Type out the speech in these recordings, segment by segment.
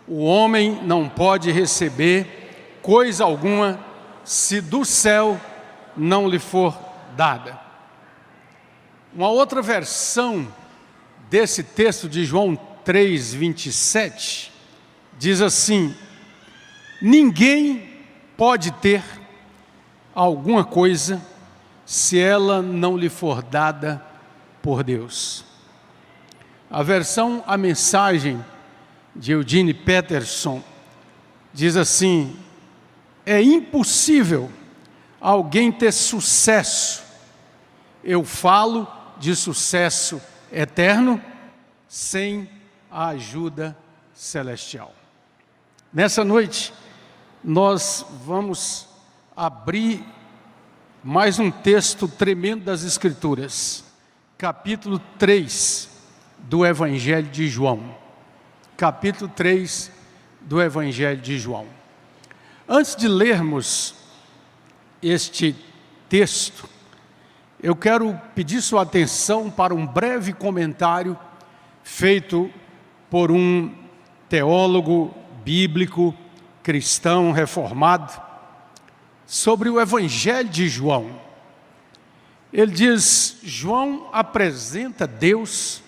o homem não pode receber coisa alguma se do céu não lhe for dada. Uma outra versão desse texto de João 3:27 diz assim: ninguém pode ter alguma coisa se ela não lhe for dada por Deus. A mensagem de Eugene Peterson diz assim: é impossível alguém ter sucesso, eu falo de sucesso eterno, sem a ajuda celestial. Nessa noite, nós vamos abrir mais um texto tremendo das Escrituras, capítulo 3 do Evangelho de João. Capítulo 3 do Evangelho de João. Antes de lermos este texto, eu quero pedir sua atenção para um breve comentário feito por um teólogo bíblico, cristão, reformado, sobre o Evangelho de João. Ele diz: João apresenta Deus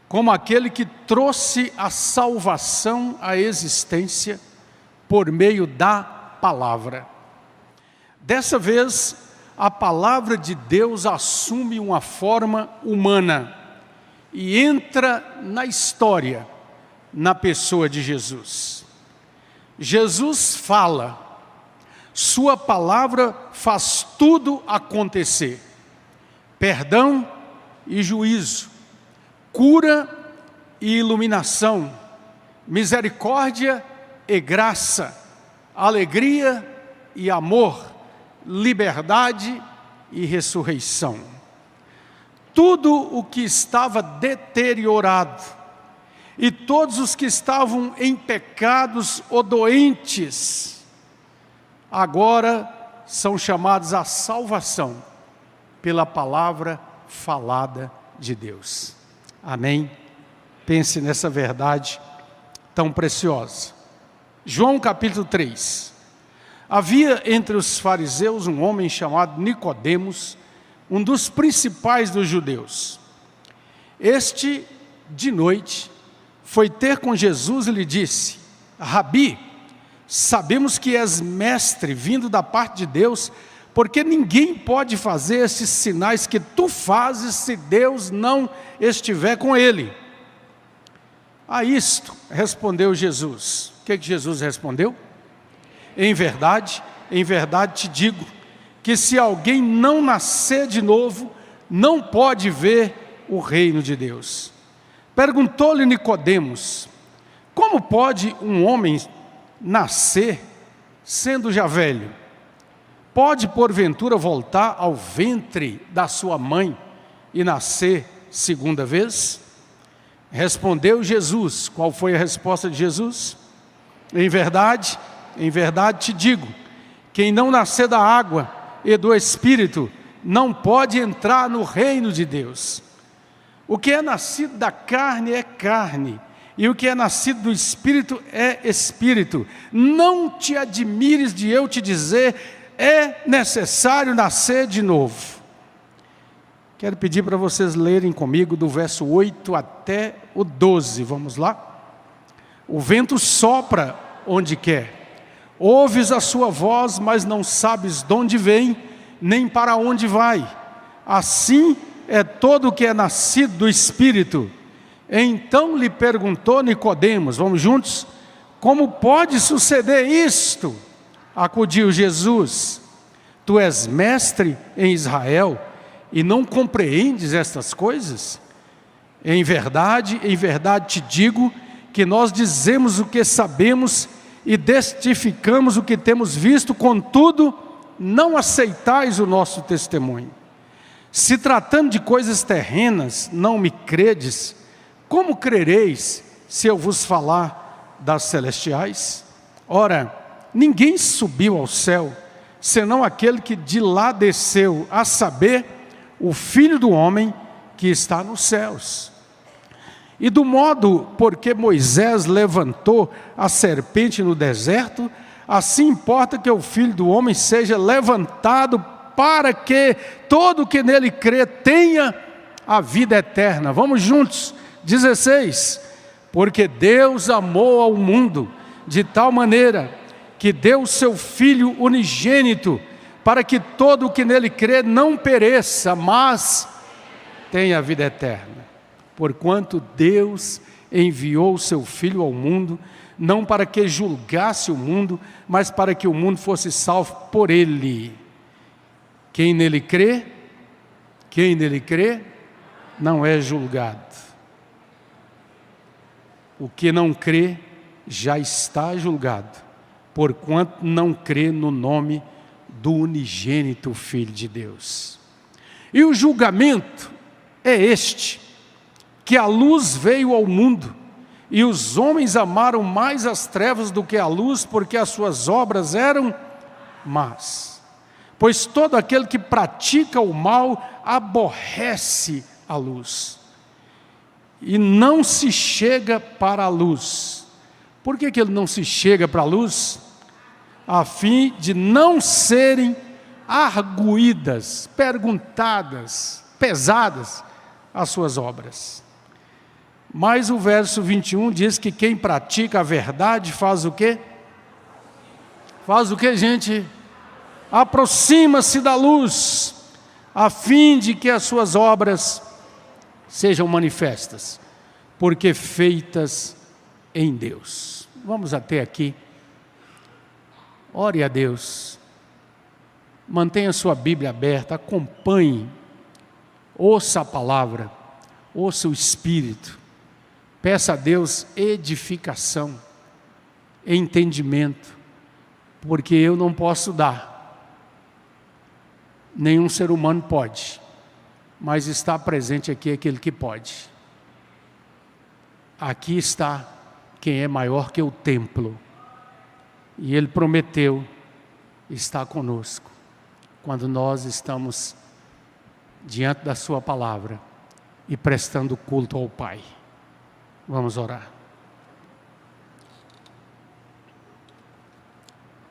como aquele que trouxe a salvação à existência por meio da palavra. Dessa vez, a palavra de Deus assume uma forma humana e entra na história, na pessoa de Jesus. Jesus fala, sua palavra faz tudo acontecer: perdão e juízo, cura e iluminação, misericórdia e graça, alegria e amor, liberdade e ressurreição. Tudo o que estava deteriorado e todos os que estavam em pecados ou doentes, agora são chamados à salvação pela palavra falada de Deus. Amém? Pense nessa verdade tão preciosa. João capítulo 3. Havia entre os fariseus um homem chamado Nicodemos, um dos principais dos judeus. Este, de noite, foi ter com Jesus e lhe disse: Rabi, sabemos que és mestre vindo da parte de Deus, porque ninguém pode fazer esses sinais que tu fazes se Deus não estiver com ele. A isto respondeu Jesus. O que Jesus respondeu? Em verdade te digo, que se alguém não nascer de novo, não pode ver o reino de Deus. Perguntou-lhe Nicodemos: como pode um homem nascer sendo já velho? Pode porventura voltar ao ventre da sua mãe e nascer segunda vez? Respondeu Jesus. Qual foi a resposta de Jesus? Em verdade te digo, quem não nascer da água e do Espírito não pode entrar no reino de Deus. O que é nascido da carne é carne, e o que é nascido do Espírito é Espírito. Não te admires de eu te dizer: é necessário nascer de novo. Quero pedir para vocês lerem comigo do verso 8 até o 12, vamos lá? O vento sopra onde quer, ouves a sua voz, mas não sabes de onde vem, nem para onde vai. Assim é todo o que é nascido do Espírito. Então lhe perguntou Nicodemos, vamos juntos? Como pode suceder isto? Acudiu Jesus: tu és mestre em Israel e não compreendes estas coisas? Em verdade te digo que nós dizemos o que sabemos e testificamos o que temos visto, contudo, não aceitais o nosso testemunho. Se tratando de coisas terrenas, não me credes, como crereis se eu vos falar das celestiais? Ora, ninguém subiu ao céu, senão aquele que de lá desceu, a saber, o Filho do Homem que está nos céus. E do modo porque Moisés levantou a serpente no deserto, assim importa que o Filho do Homem seja levantado para que todo que nele crê tenha a vida eterna. Vamos juntos. 16. Porque Deus amou ao mundo de tal maneira que deu o seu Filho unigênito, para que todo o que nele crê não pereça, mas tenha a vida eterna. Porquanto Deus enviou o seu Filho ao mundo, não para que julgasse o mundo, mas para que o mundo fosse salvo por ele. Quem nele crê, não é julgado. O que não crê, já está julgado, porquanto não crê no nome do unigênito Filho de Deus. E o julgamento é este, que a luz veio ao mundo, e os homens amaram mais as trevas do que a luz, porque as suas obras eram más. Pois todo aquele que pratica o mal aborrece a luz, e não se chega para a luz. Por que ele não se chega para a luz? A fim de não serem arguídas, perguntadas, pesadas as suas obras. Mas o verso 21 diz que quem pratica a verdade faz o quê? Faz o quê, gente? Aproxima-se da luz, a fim de que as suas obras sejam manifestas, porque feitas em Deus. Vamos até aqui. Ore a Deus. Mantenha sua Bíblia aberta, acompanhe, ouça a palavra, ouça o Espírito. Peça a Deus edificação, entendimento, porque eu não posso dar, nenhum ser humano pode, mas está presente aqui aquele que pode. Aqui está quem é maior que o templo, e Ele prometeu estar conosco, quando nós estamos diante da sua palavra e prestando culto ao Pai. Vamos orar.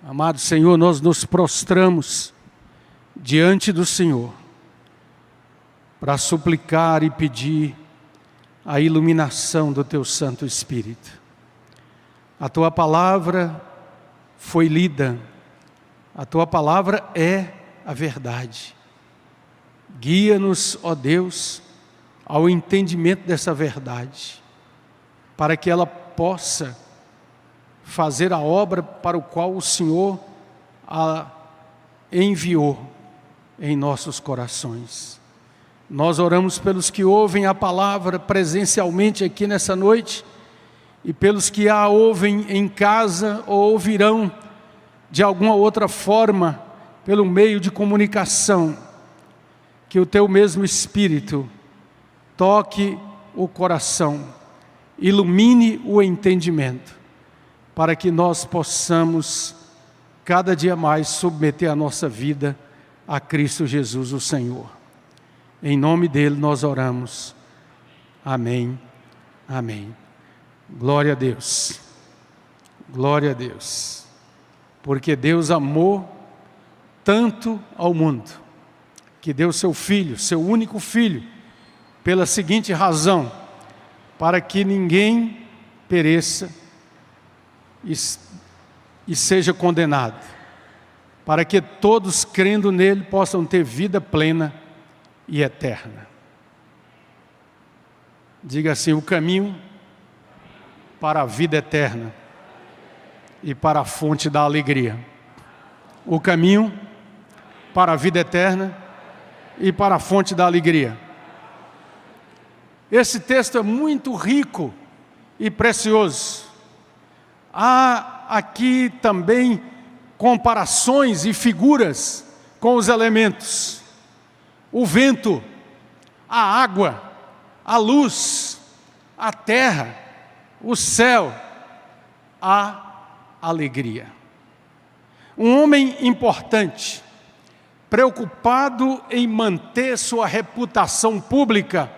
Amado Senhor, nós nos prostramos diante do Senhor para suplicar e pedir a iluminação do Teu Santo Espírito. A Tua palavra foi lida, a Tua palavra é a verdade. Guia-nos, ó Deus, ao entendimento dessa verdade, para que ela possa fazer a obra para o qual o Senhor a enviou em nossos corações. Nós oramos pelos que ouvem a palavra presencialmente aqui nessa noite, e pelos que a ouvem em casa ou ouvirão de alguma outra forma, pelo meio de comunicação, que o Teu mesmo Espírito toque o coração, ilumine o entendimento, para que nós possamos cada dia mais submeter a nossa vida a Cristo Jesus, o Senhor. Em nome dele nós oramos. Amém. Amém. Glória a Deus. Glória a Deus. Porque Deus amou tanto ao mundo, que deu seu Filho, seu único Filho, pela seguinte razão: para que ninguém pereça e seja condenado, para que todos, crendo nele, possam ter vida plena e eterna. Diga assim: o caminho para a vida eterna e para a fonte da alegria. O caminho para a vida eterna e para a fonte da alegria. Esse texto é muito rico e precioso. Há aqui também comparações e figuras com os elementos: o vento, a água, a luz, a terra, o céu, a alegria. Um homem importante, preocupado em manter sua reputação pública,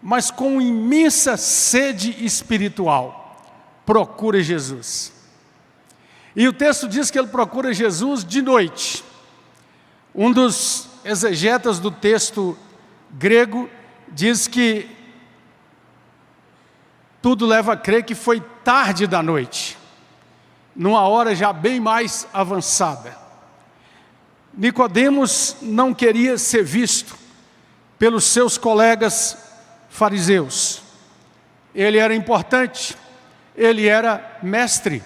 mas com imensa sede espiritual, procura Jesus. E o texto diz que ele procura Jesus de noite. Um dos exegetas do texto grego diz que tudo leva a crer que foi tarde da noite, numa hora já bem mais avançada. Nicodemos não queria ser visto pelos seus colegas fariseus. Ele era importante, ele era mestre,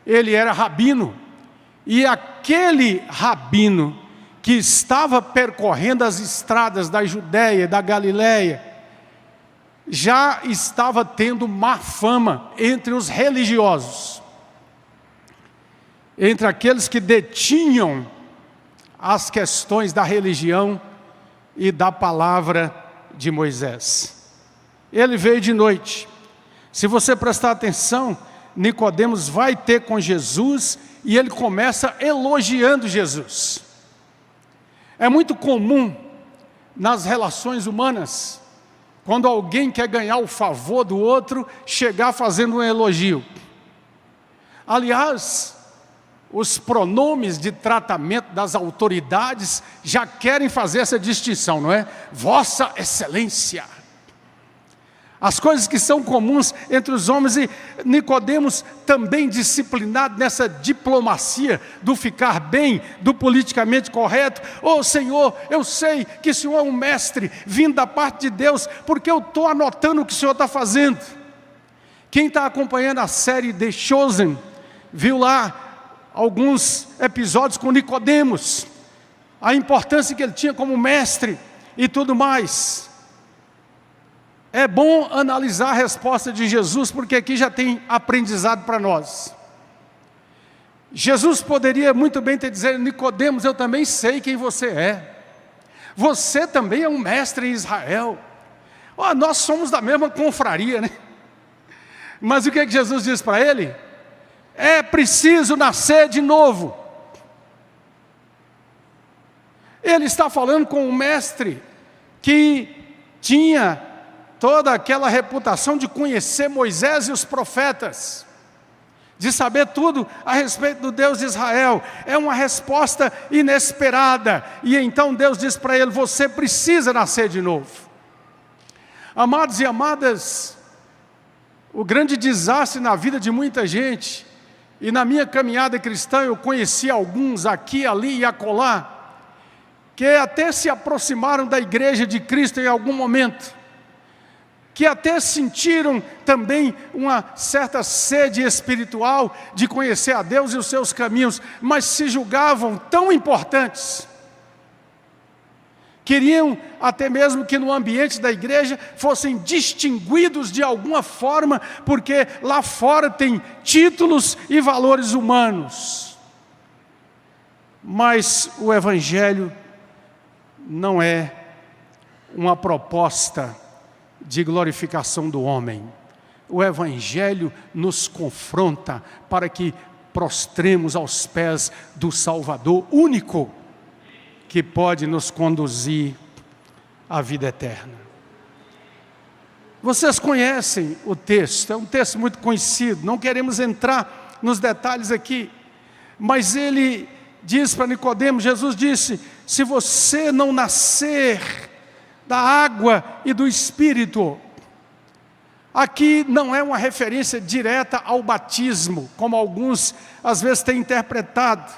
ele era rabino. E aquele rabino que estava percorrendo as estradas da Judéia e da Galiléia, já estava tendo má fama entre os religiosos, entre aqueles que detinham as questões da religião e da palavra de Moisés. Ele veio de noite. Se você prestar atenção, Nicodemos vai ter com Jesus e ele começa elogiando Jesus. É muito comum nas relações humanas, quando alguém quer ganhar o favor do outro, chegar fazendo um elogio. Aliás, os pronomes de tratamento das autoridades já querem fazer essa distinção, não é? Vossa Excelência. As coisas que são comuns entre os homens, e Nicodemos também disciplinado nessa diplomacia do ficar bem, do politicamente correto. Ô Senhor, eu sei que o Senhor é um mestre vindo da parte de Deus, porque eu estou anotando o que o Senhor está fazendo. Quem está acompanhando a série The Chosen, viu lá alguns episódios com Nicodemos, a importância que ele tinha como mestre e tudo mais. É bom analisar a resposta de Jesus, porque aqui já tem aprendizado para nós. Jesus poderia muito bem ter dito: Nicodemos, eu também sei quem você é. Você também é um mestre em Israel. Oh, nós somos da mesma confraria, né? Mas o que Jesus diz para ele? É preciso nascer de novo. Ele está falando com um mestre que tinha toda aquela reputação de conhecer Moisés e os profetas, de saber tudo a respeito do Deus de Israel. É uma resposta inesperada. E então Deus diz para ele: você precisa nascer de novo. Amados e amadas, o grande desastre na vida de muita gente, e na minha caminhada cristã eu conheci alguns aqui, ali e acolá, que até se aproximaram da igreja de Cristo em algum momento, que até sentiram também uma certa sede espiritual de conhecer a Deus e os seus caminhos, mas se julgavam tão importantes, queriam até mesmo que no ambiente da igreja fossem distinguidos de alguma forma, porque lá fora tem títulos e valores humanos. Mas o Evangelho não é uma proposta de glorificação do homem. O Evangelho nos confronta para que prostremos aos pés do Salvador único, que pode nos conduzir à vida eterna. Vocês conhecem o texto, é um texto muito conhecido, não queremos entrar nos detalhes aqui, mas ele diz para Nicodemos, Jesus disse: se você não nascer da água e do Espírito. Aqui não é uma referência direta ao batismo, como alguns às vezes têm interpretado,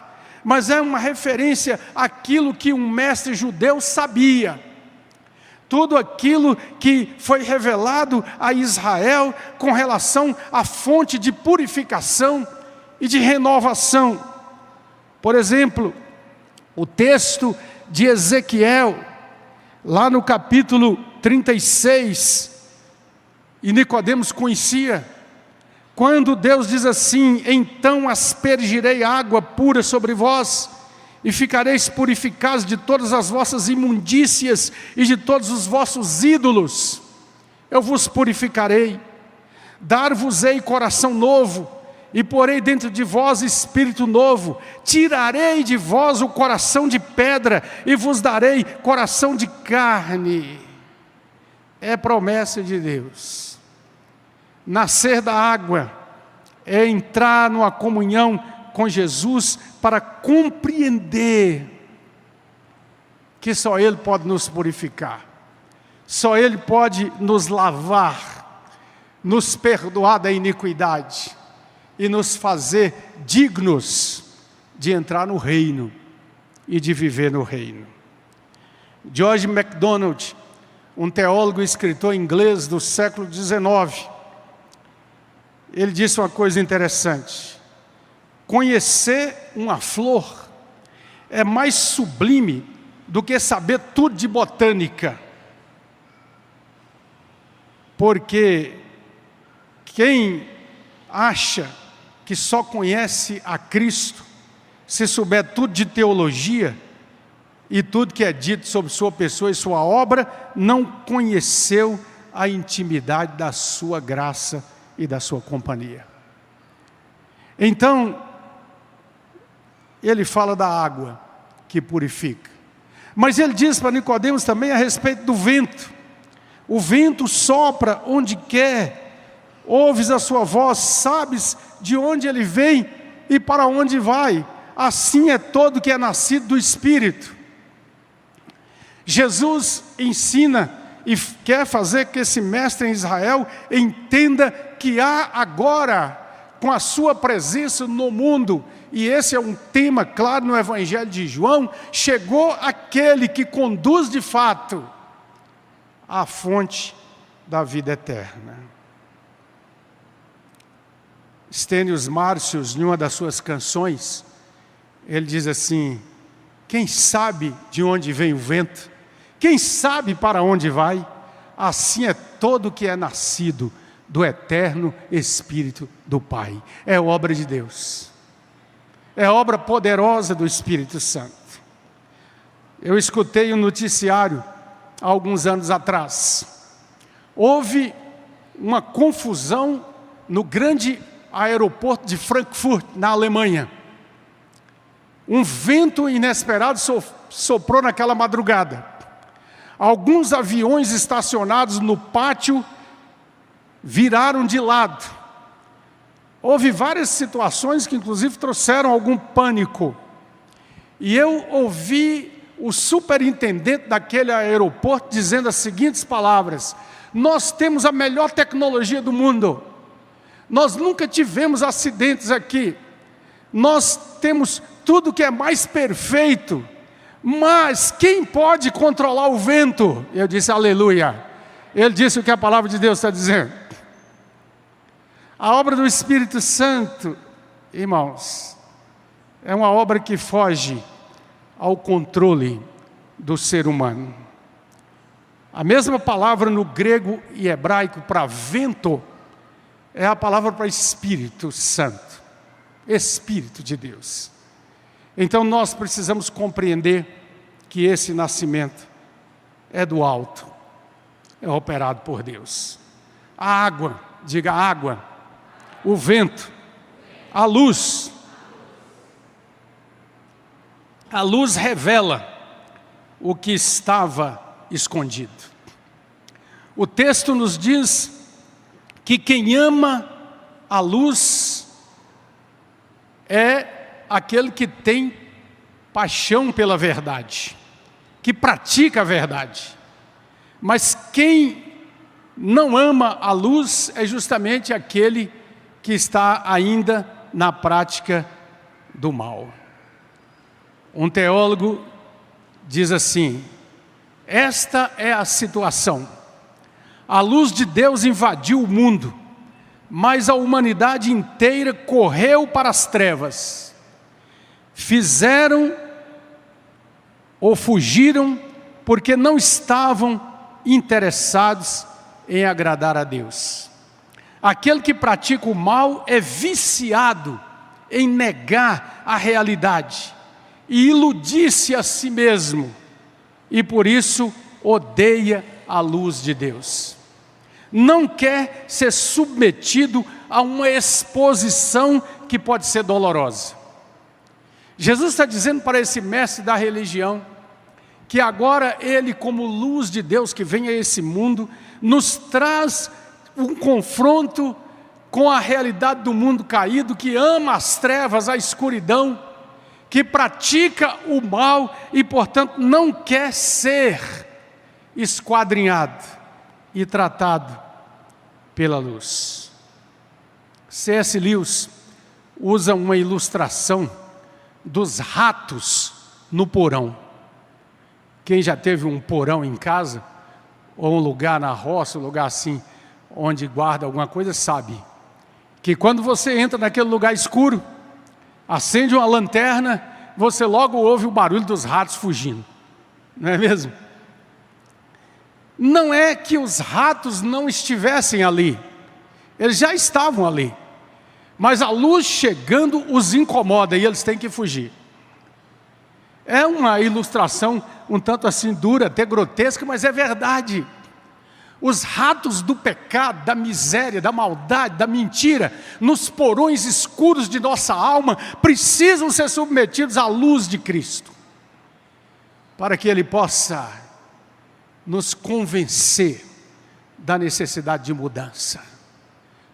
mas é uma referência àquilo que um mestre judeu sabia. Tudo aquilo que foi revelado a Israel com relação à fonte de purificação e de renovação. Por exemplo, o texto de Ezequiel, lá no capítulo 36, e Nicodemos conhecia, quando Deus diz assim: então aspergirei água pura sobre vós, e ficareis purificados de todas as vossas imundícias e de todos os vossos ídolos, eu vos purificarei, dar-vos-ei coração novo, e porei dentro de vós espírito novo, tirarei de vós o coração de pedra, e vos darei coração de carne. é promessa de Deus. Nascer da água é entrar numa comunhão com Jesus para compreender que só Ele pode nos purificar, só Ele pode nos lavar, nos perdoar da iniquidade e nos fazer dignos de entrar no reino e de viver no reino. George MacDonald, um teólogo e escritor inglês do século XIX, ele disse uma coisa interessante: conhecer uma flor é mais sublime do que saber tudo de botânica, porque quem acha que só conhece a Cristo se souber tudo de teologia e tudo que é dito sobre sua pessoa e sua obra, não conheceu a intimidade da sua graça e da sua companhia. Então, ele fala da água que purifica, mas ele diz para Nicodemos também a respeito do vento. O vento sopra onde quer, ouves a sua voz, sabes de onde ele vem e para onde vai. Assim é todo que é nascido do Espírito. Jesus ensina e quer fazer que esse mestre em Israel entenda que há agora, com a sua presença no mundo, e esse é um tema claro no Evangelho de João, chegou aquele que conduz de fato à fonte da vida eterna. Stênios Márcios, em uma das suas canções, ele diz assim: quem sabe de onde vem o vento? Quem sabe para onde vai? Assim é todo que é nascido do eterno Espírito do Pai. É obra de Deus. É obra poderosa do Espírito Santo. Eu escutei um noticiário há alguns anos atrás. Houve uma confusão no grande aeroporto de Frankfurt, na Alemanha. Um vento inesperado soprou naquela madrugada. Alguns aviões estacionados no pátio viraram de lado. Houve várias situações que inclusive trouxeram algum pânico. E eu ouvi o superintendente daquele aeroporto dizendo as seguintes palavras: nós temos a melhor tecnologia do mundo. Nós nunca tivemos acidentes aqui. Nós temos tudo que é mais perfeito. Mas quem pode controlar o vento? Eu disse aleluia. Ele disse o que a palavra de Deus está dizendo. A obra do Espírito Santo, irmãos, é uma obra que foge ao controle do ser humano. A mesma palavra no grego e hebraico para vento é a palavra para Espírito Santo, Espírito de Deus. Então nós precisamos compreender que esse nascimento é do alto, é operado por Deus. A água, diga água, o vento, a luz. A luz revela o que estava escondido. O texto nos diz que quem ama a luz é aquele que tem paixão pela verdade, que pratica a verdade. Mas quem não ama a luz é justamente aquele que está ainda na prática do mal. Um teólogo diz assim: esta é a situação. A luz de Deus invadiu o mundo, mas a humanidade inteira correu para as trevas. Fizeram ou fugiram porque não estavam interessados em agradar a Deus. Aquele que pratica o mal é viciado em negar a realidade e iludir-se a si mesmo, e por isso odeia a luz de Deus. Não quer ser submetido a uma exposição que pode ser dolorosa. Jesus está dizendo para esse mestre da religião que agora ele, como luz de Deus que vem a esse mundo, nos traz um confronto com a realidade do mundo caído, que ama as trevas, a escuridão, que pratica o mal e, portanto, não quer ser esquadrinhado e tratado pela luz. C.S. Lewis usa uma ilustração dos ratos no porão. Quem já teve um porão em casa, ou um lugar na roça, um lugar assim, onde guarda alguma coisa, sabe que quando você entra naquele lugar escuro, acende uma lanterna, você logo ouve o barulho dos ratos fugindo, não é mesmo? Não é que os ratos não estivessem ali, eles já estavam ali, mas a luz chegando os incomoda e eles têm que fugir. É uma ilustração um tanto assim dura, até grotesca, mas é verdade. Os ratos do pecado, da miséria, da maldade, da mentira, nos porões escuros de nossa alma, precisam ser submetidos à luz de Cristo, para que Ele possa nos convencer da necessidade de mudança,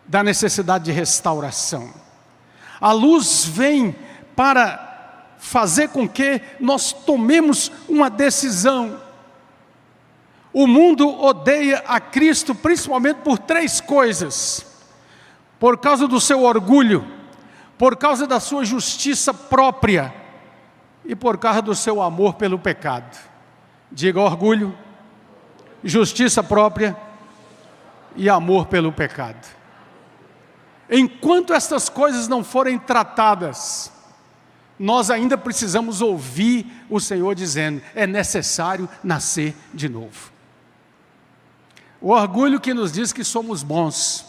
da necessidade de restauração. A luz vem para fazer com que nós tomemos uma decisão. O mundo odeia a Cristo principalmente por 3 coisas: por causa do seu orgulho, por causa da sua justiça própria e por causa do seu amor pelo pecado. Diga: orgulho, justiça própria e amor pelo pecado. Enquanto estas coisas não forem tratadas, nós ainda precisamos ouvir o Senhor dizendo: é necessário nascer de novo. O orgulho que nos diz que somos bons,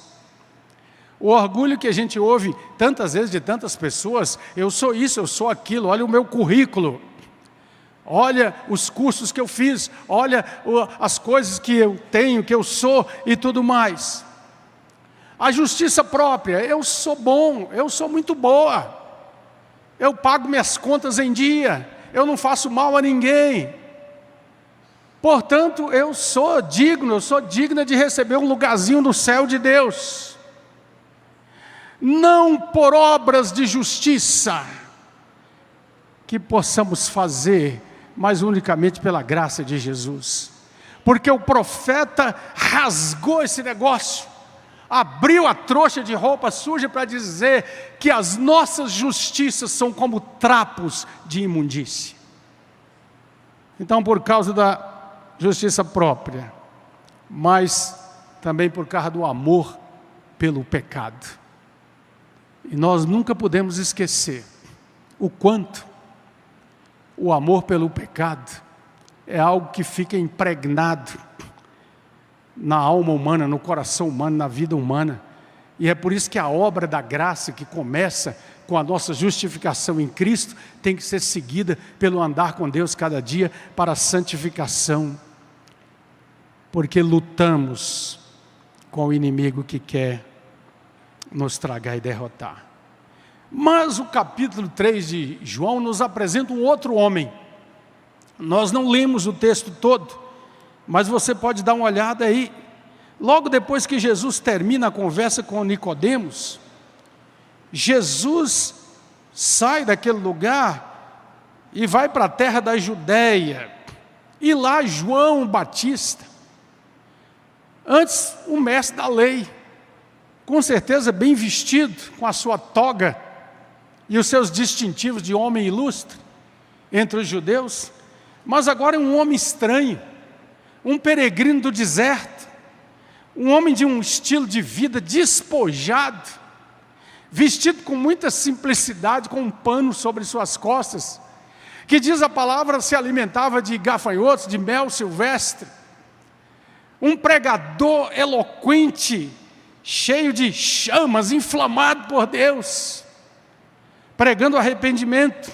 o orgulho que a gente ouve tantas vezes de tantas pessoas: eu sou isso, eu sou aquilo, olha o meu currículo, olha os cursos que eu fiz, olha as coisas que eu tenho, que eu sou e tudo mais. A justiça própria: eu sou bom, eu sou muito boa, eu pago minhas contas em dia, eu não faço mal a ninguém, portanto eu sou digna de receber um lugarzinho no céu de Deus. Não por obras de justiça que possamos fazer, mas unicamente pela graça de Jesus, porque o profeta rasgou esse negócio, abriu a trouxa de roupa suja para dizer que as nossas justiças são como trapos de imundície. Então, por causa da justiça própria, mas também por causa do amor pelo pecado. E nós nunca podemos esquecer o quanto o amor pelo pecado é algo que fica impregnado na alma humana, no coração humano, na vida humana. E é por isso que a obra da graça, que começa com a nossa justificação em Cristo, tem que ser seguida pelo andar com Deus cada dia para a santificação, porque lutamos com o inimigo que quer nos tragar e derrotar. Mas o capítulo 3 de João nos apresenta um outro homem. Nós não lemos o texto todo, mas você pode dar uma olhada aí. Logo depois que Jesus termina a conversa com Nicodemos, Jesus sai daquele lugar e vai para a terra da Judéia. E lá João Batista, antes o mestre da lei, com certeza bem vestido, com a sua toga e os seus distintivos de homem ilustre entre os judeus, mas agora é um homem estranho, um peregrino do deserto, um homem de um estilo de vida despojado, vestido com muita simplicidade, com um pano sobre suas costas, que diz a palavra se alimentava de gafanhotos, de mel silvestre, um pregador eloquente, cheio de chamas, inflamado por Deus, pregando arrependimento.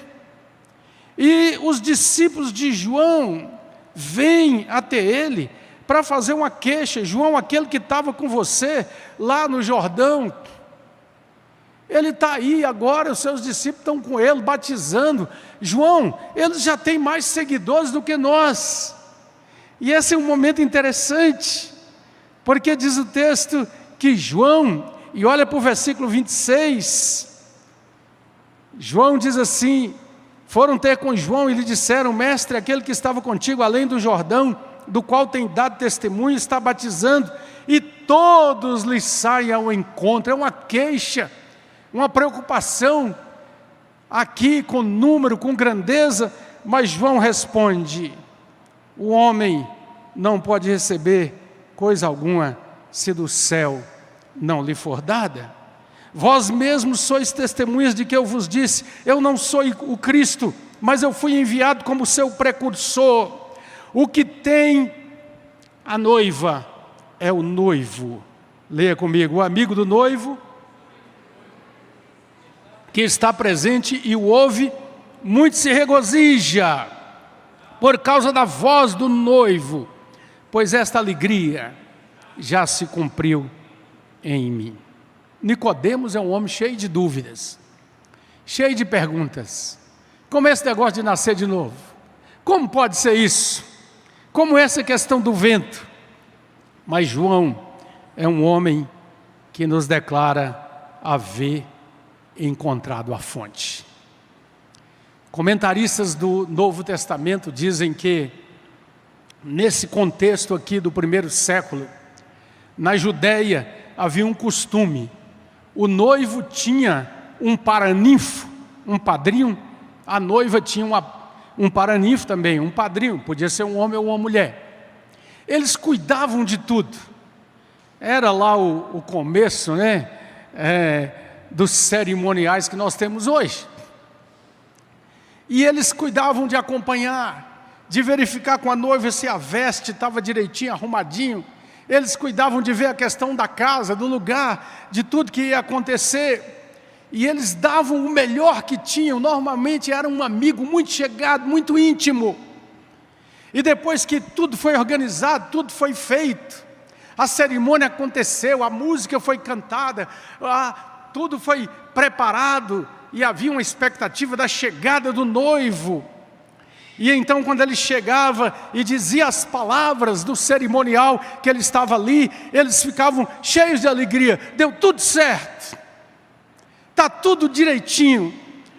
E os discípulos de João vêm até ele para fazer uma queixa. João, aquele que estava com você lá no Jordão, ele está aí agora, os seus discípulos estão com ele, batizando. João, ele já tem mais seguidores do que nós. E esse é um momento interessante, Porque diz o texto que João, e olha para o versículo 26, João diz assim: foram ter com João e lhe disseram: mestre, aquele que estava contigo além do Jordão, do qual tem dado testemunho, está batizando, e todos lhe saem ao encontro. É uma queixa, uma preocupação, aqui com número, com grandeza, mas João responde: o homem não pode receber coisa alguma se do céu não lhe for dada. Vós mesmos sois testemunhas de que eu vos disse: eu não sou o Cristo, mas eu fui enviado como seu precursor. O que tem a noiva é o noivo. Leia comigo: o amigo do noivo, que está presente e o ouve, muito se regozija por causa da voz do noivo, pois esta alegria já se cumpriu em mim. Nicodemos é um homem cheio de dúvidas, cheio de perguntas. Como é esse negócio de nascer de novo? Como pode ser isso? Como essa questão do vento? Mas João é um homem que nos declara haver encontrado a fonte. Comentaristas do Novo Testamento dizem que, nesse contexto aqui do primeiro século, na Judéia havia um costume: o noivo tinha um paraninfo, um padrinho, a noiva tinha um paraninfo também, um padrinho, podia ser um homem ou uma mulher. Eles cuidavam de tudo. Era lá o começo, né, dos cerimoniais que nós temos hoje. E eles cuidavam de acompanhar, de verificar com a noiva se a veste estava direitinho, arrumadinho. Eles cuidavam de ver a questão da casa, do lugar, de tudo que ia acontecer. E eles davam o melhor que tinham. Normalmente era um amigo muito chegado, muito íntimo. E depois que tudo foi organizado, tudo foi feito, a cerimônia aconteceu, a música foi cantada, tudo foi preparado, e havia uma expectativa da chegada do noivo. E então, quando ele chegava e dizia as palavras do cerimonial que ele estava ali, eles ficavam cheios de alegria. Deu tudo certo, está tudo direitinho,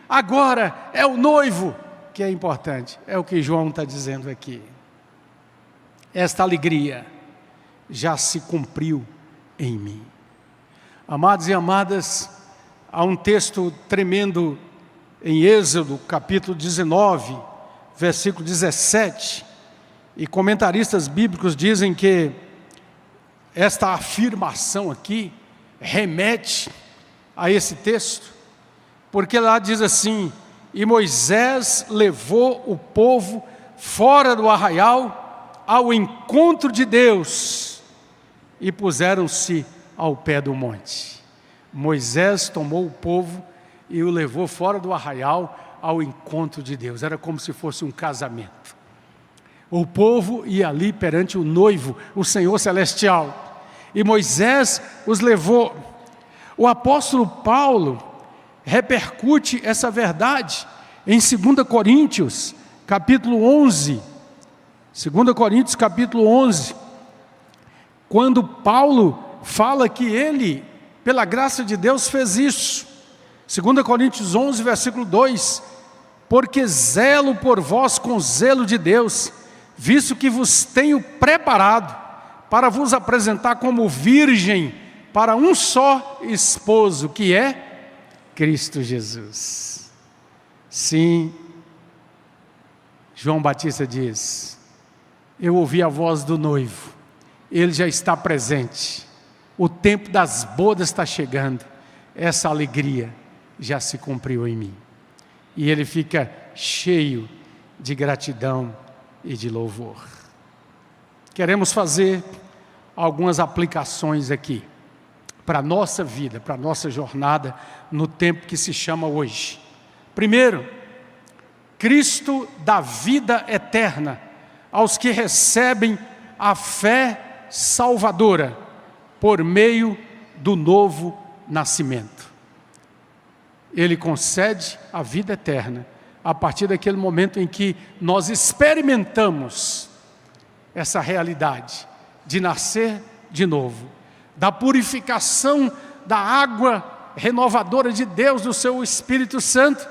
agora é o noivo que é importante. É o que João está dizendo aqui. Esta alegria já se cumpriu em mim. Amados e amadas, há um texto tremendo em Êxodo, capítulo 19, versículo 17, e comentaristas bíblicos dizem que esta afirmação aqui remete a esse texto, porque lá diz assim: e Moisés levou o povo fora do arraial ao encontro de Deus, e puseram-se ao pé do monte. Moisés tomou o povo e o levou fora do arraial ao encontro de Deus. Era como se fosse um casamento. O povo ia ali perante o noivo, o Senhor Celestial, e Moisés os levou. O apóstolo Paulo repercute essa verdade em 2 Coríntios, capítulo 11. 2 Coríntios, capítulo 11, quando Paulo fala que ele, pela graça de Deus, fez isso. 2 Coríntios 11, versículo 2: porque zelo por vós com zelo de Deus, visto que vos tenho preparado para vos apresentar como virgem para um só esposo, que é Cristo Jesus. Sim, João Batista diz: eu ouvi a voz do noivo, ele já está presente, o tempo das bodas está chegando, essa alegria já se cumpriu em mim. E ele fica cheio de gratidão e de louvor. Queremos fazer algumas aplicações aqui para a nossa vida, para a nossa jornada no tempo que se chama hoje. Primeiro, Cristo dá vida eterna aos que recebem a fé salvadora por meio do novo nascimento. Ele concede a vida eterna a partir daquele momento em que nós experimentamos essa realidade de nascer de novo, da purificação da água renovadora de Deus, do seu Espírito Santo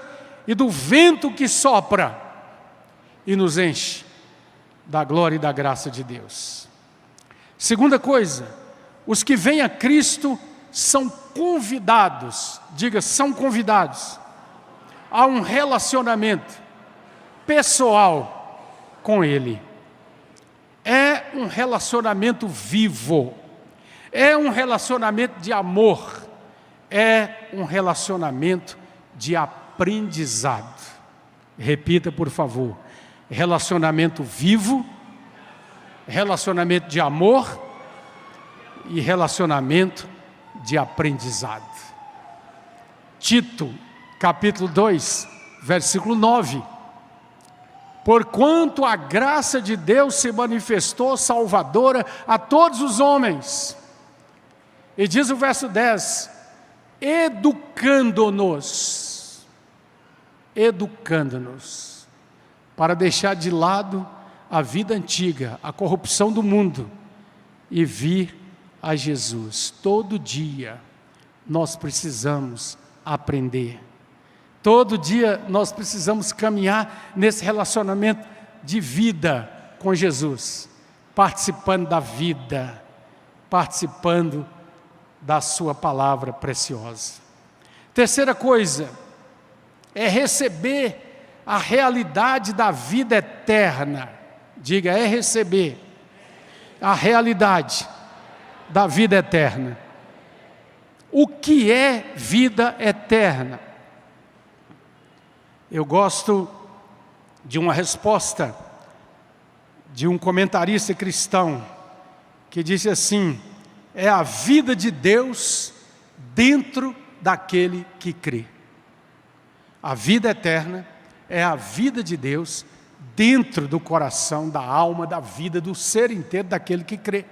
e do vento que sopra e nos enche da glória e da graça de Deus. Segunda coisa, os que vêm a Cristo são convidados, diga, são convidados a um relacionamento pessoal com Ele. É um relacionamento vivo, é um relacionamento de amor, é um relacionamento de aprendizado. Repita, por favor: relacionamento vivo, relacionamento de amor e relacionamento de aprendizado. Tito, capítulo 2, versículo 9. Porquanto a graça de Deus se manifestou salvadora a todos os homens. E diz o verso 10, educando-nos, para deixar de lado a vida antiga, a corrupção do mundo, e vir a Jesus. Todo dia nós precisamos aprender. Todo dia nós precisamos caminhar nesse relacionamento de vida com Jesus, participando da vida, participando da sua palavra preciosa. Terceira coisa, é receber a realidade da vida eterna. Diga, é receber a realidade da vida eterna. O que é vida eterna? Eu gosto de uma resposta de um comentarista cristão que disse assim: é a vida de Deus dentro daquele que crê. A vida eterna é a vida de Deus dentro do coração, da alma, da vida, do ser inteiro daquele que crê.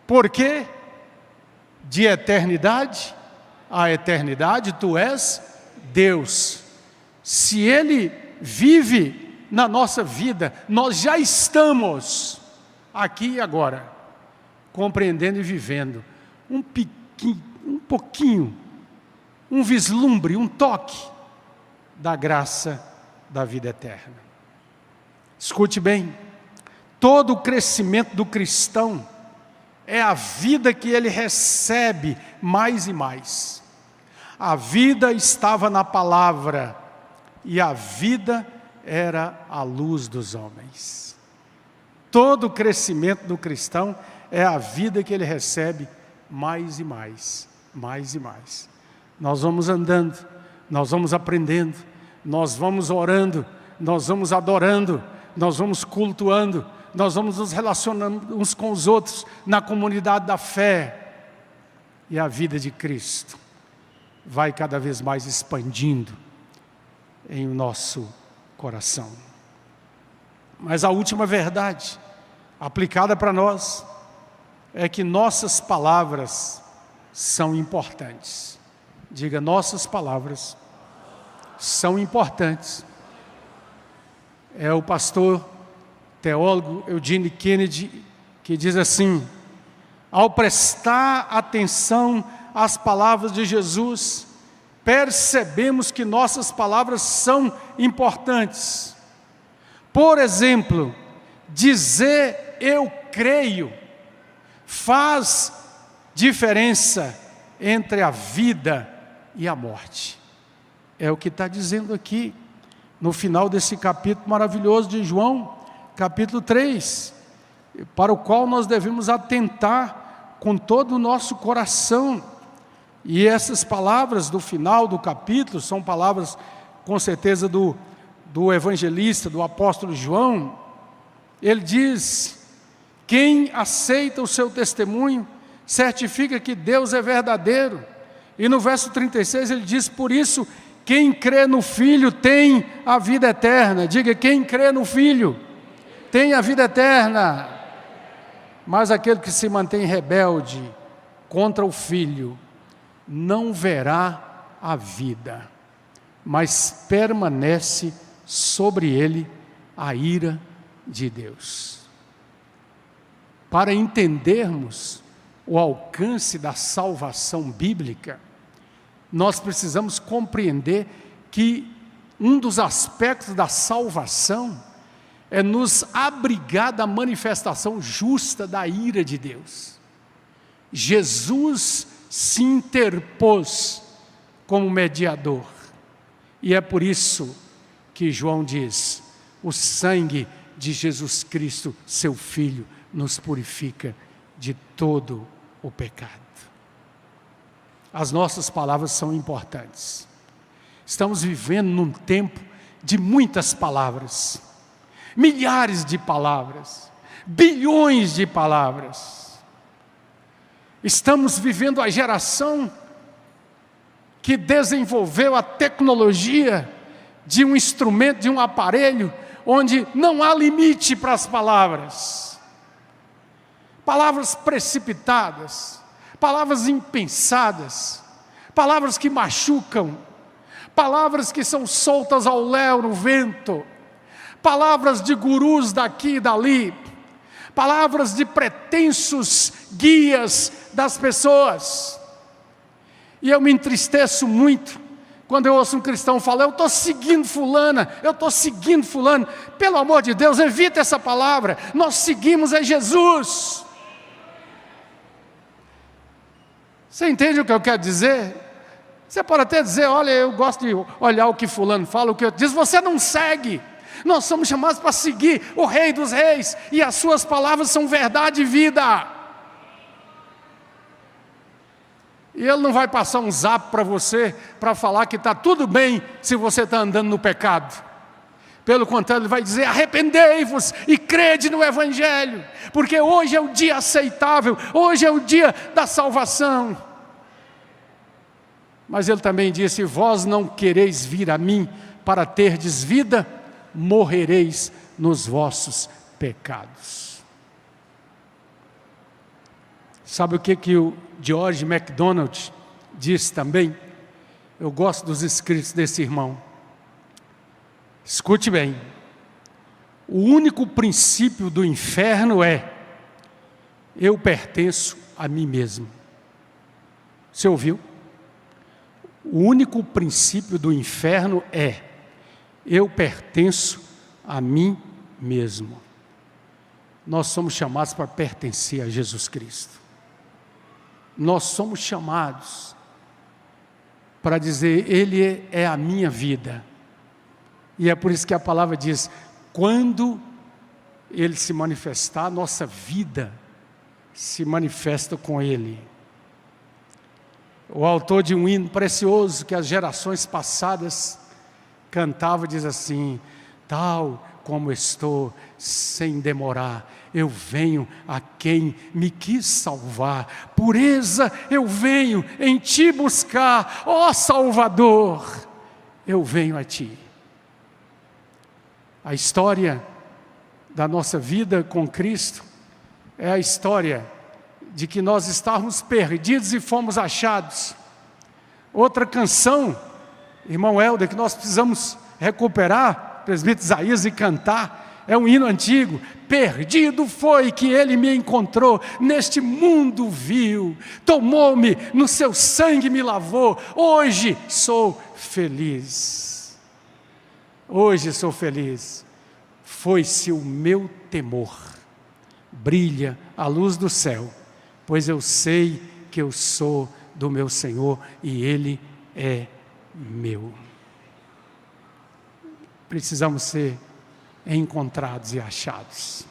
Por quê? De eternidade a eternidade, tu és Deus. Se Ele vive na nossa vida, nós já estamos aqui e agora, compreendendo e vivendo um pouquinho, um vislumbre, um toque da graça da vida eterna. Escute bem, todo o crescimento do cristão é a vida que ele recebe mais e mais. A vida estava na palavra, e a vida era a luz dos homens. Todo o crescimento do cristão é a vida que ele recebe mais e mais, mais e mais. Nós vamos andando, nós vamos aprendendo, nós vamos orando, nós vamos adorando, nós vamos cultuando, nós vamos nos relacionando uns com os outros na comunidade da fé. E a vida de Cristo vai cada vez mais expandindo em nosso coração. Mas a última verdade aplicada para nós é que nossas palavras são importantes. Diga, nossas palavras são importantes. É o pastor teólogo Eugene Kennedy que diz assim: ao prestar atenção às palavras de Jesus, percebemos que nossas palavras são importantes. Por exemplo, dizer eu creio faz diferença entre a vida e a morte. É o que está dizendo aqui no final desse capítulo maravilhoso de João, capítulo 3, para o qual nós devemos atentar com todo o nosso coração. E essas palavras do final do capítulo são palavras, com certeza, do evangelista, do apóstolo João. Ele diz: quem aceita o seu testemunho, certifica que Deus é verdadeiro. E no verso 36 ele diz: por isso, quem crê no Filho tem a vida eterna. Diga, quem crê no Filho tem a vida eterna. Mas aquele que se mantém rebelde contra o Filho não verá a vida, mas permanece sobre ele a ira de Deus. para entendermos o alcance da salvação bíblica, nós precisamos compreender que um dos aspectos da salvação é nos abrigar da manifestação justa da ira de Deus. Jesus se interpôs como mediador, e é por isso que João diz: o sangue de Jesus Cristo, seu Filho, nos purifica de todo o pecado. As nossas palavras são importantes. Estamos vivendo num tempo de muitas palavras, milhares de palavras, bilhões de palavras. Estamos vivendo a geração que desenvolveu a tecnologia de um instrumento, de um aparelho, onde não há limite para as palavras. Palavras precipitadas, palavras impensadas, palavras que machucam, palavras que são soltas ao léu no vento, palavras de gurus daqui e dali, palavras de pretensos guias das pessoas. E eu me entristeço muito quando eu ouço um cristão falar: eu estou seguindo fulana, eu estou seguindo fulano. Pelo amor de Deus, evita essa palavra. Nós seguimos a Jesus. Você entende o que eu quero dizer? Você pode até dizer: olha, eu gosto de olhar o que fulano fala, o que eu diz. Você não segue. Nós somos chamados para seguir o Rei dos Reis, e as suas palavras são verdade e vida. E Ele não vai passar um zap para você, para falar que está tudo bem se você está andando no pecado. Pelo contrário, Ele vai dizer: arrependei-vos e crede no Evangelho, porque hoje é o dia aceitável, hoje é o dia da salvação. Mas Ele também disse: vós não quereis vir a mim para terdes vida, morrereis nos vossos pecados. Sabe o que o George MacDonald diz também? Eu gosto dos escritos desse irmão. Escute bem: o único princípio do inferno é: eu pertenço a mim mesmo. Você ouviu? O único princípio do inferno é: eu pertenço a mim mesmo. Nós somos chamados para pertencer a Jesus Cristo. Nós somos chamados para dizer: Ele é a minha vida. E é por isso que a palavra diz: quando Ele se manifestar, nossa vida se manifesta com Ele. O autor de um hino precioso que as gerações passadas cantavam diz assim: tal como estou, sem demorar, eu venho a quem me quis salvar. Pureza eu venho em ti buscar, ó Salvador, eu venho a ti. A história da nossa vida com Cristo é a história de que nós estávamos perdidos e fomos achados. Outra canção, irmão Helder, que nós precisamos recuperar, presbítero Isaías, e cantar, é um hino antigo: perdido foi que Ele me encontrou, neste mundo vil, tomou-me, no seu sangue me lavou, hoje sou feliz. Hoje sou feliz. Foi-se o meu temor, brilha a luz do céu, pois eu sei que eu sou do meu Senhor e Ele é meu. Precisamos ser encontrados e achados.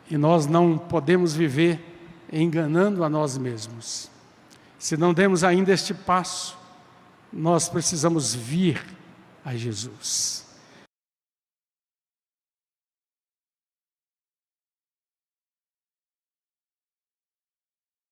E nós não podemos viver enganando a nós mesmos. Se não demos ainda este passo, nós precisamos vir a Jesus.